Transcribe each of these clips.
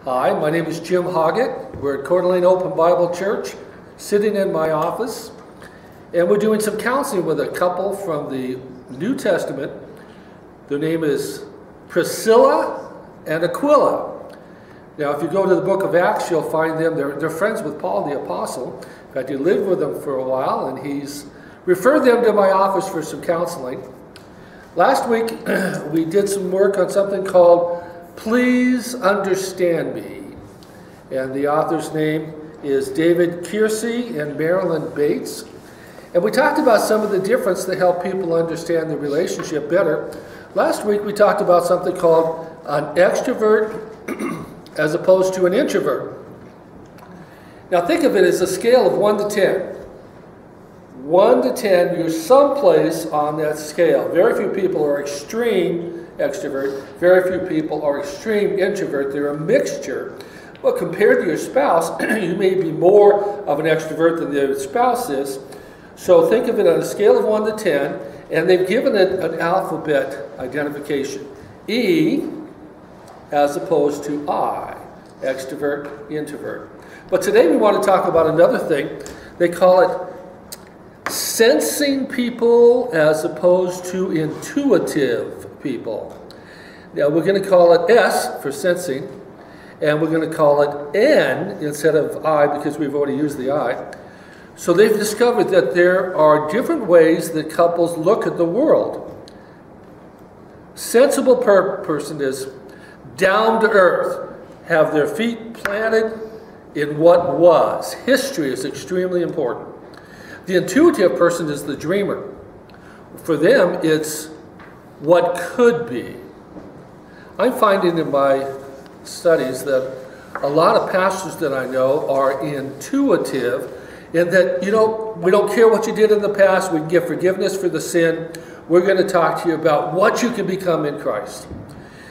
Hi, my name is Jim Hoggett. We're at Coeur Open Bible Church, sitting in my office, and we're doing some counseling with a couple from the New Testament. Their name is Priscilla and Aquila. Now, if you go to the book of Acts, you'll find them. They're friends with Paul the Apostle. In fact, he lived with them for a while, and he's referred them to my office for some counseling. Last week, we did some work on something called Please Understand Me. And the author's name is David Keirsey and Marilyn Bates. And we talked about some of the difference that help people understand the relationship better. Last week, we talked about something called an extrovert as opposed to an introvert. Now think of it as a scale of 1 to 10. 1 to 10, you're someplace on that scale. Very few people are extreme extrovert. Very few people are extreme introvert. They're a mixture. But compared to your spouse, you may be more of an extrovert than the spouse is. So think of it on a scale of 1 to 10, and they've given it an alphabet identification. E as opposed to I, extrovert, introvert. But today we want to talk about another thing. They call it sensing people as opposed to intuitive people. Now we're going to call it S for sensing, and we're going to call it N instead of I because we've already used the I. So they've discovered that there are different ways that couples look at the world. Sensible person is down to earth, have their feet planted in what was. History is extremely important. The intuitive person is the dreamer. For them, it's what could be. I'm finding in my studies that a lot of pastors that I know are intuitive in that, we don't care what you did in the past. We can give forgiveness for the sin. We're going to talk to you about what you can become in Christ.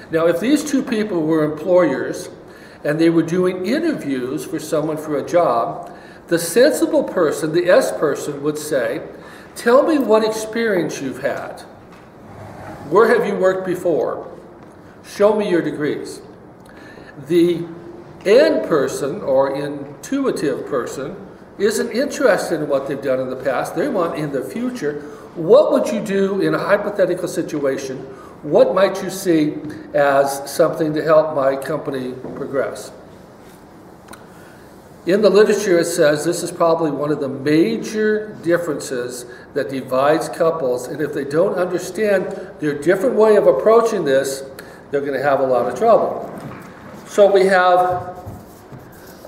Now, if these two people were employers and they were doing interviews for someone for a job, the sensible person, the S person, would say, tell me what experience you've had. Where have you worked before? Show me your degrees. The N person, or intuitive person, isn't interested in what they've done in the past. They want in the future. What would you do in a hypothetical situation? What might you see as something to help my company progress? In the literature, it says this is probably one of the major differences that divides couples, and if they don't understand their different way of approaching this, they're going to have a lot of trouble. So we have,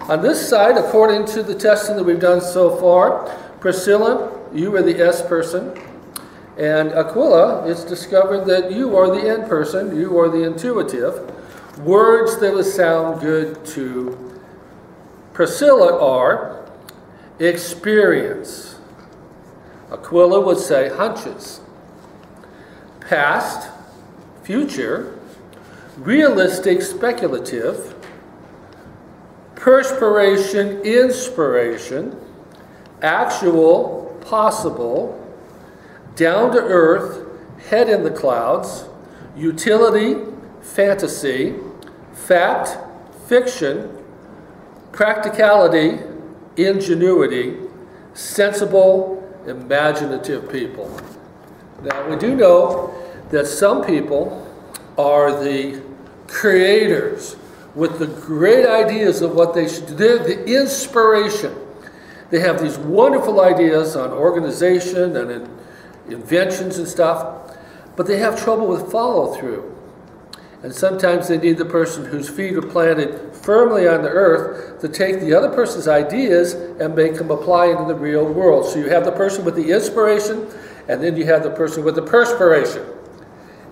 on this side, according to the testing that we've done so far, Priscilla, you are the S person, and Aquila, it's discovered that you are the N person, you are the intuitive. Words that would sound good to Priscilla are experience. Aquila would say hunches. Past, future, realistic, speculative, perspiration, inspiration, actual, possible, down to earth, head in the clouds, utility, fantasy, fact, fiction, practicality, ingenuity, sensible, imaginative people. Now, we do know that some people are the creators with the great ideas of what they should do. They're the inspiration. They have these wonderful ideas on organization and inventions and stuff, but they have trouble with follow-through. And sometimes they need the person whose feet are planted firmly on the earth to take the other person's ideas and make them apply into the real world. So you have the person with the inspiration, and then you have the person with the perspiration.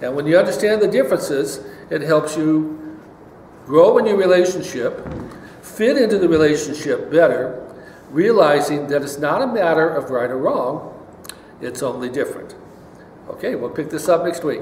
And when you understand the differences, it helps you grow in your relationship, fit into the relationship better, realizing that it's not a matter of right or wrong, it's only different. Okay, we'll pick this up next week.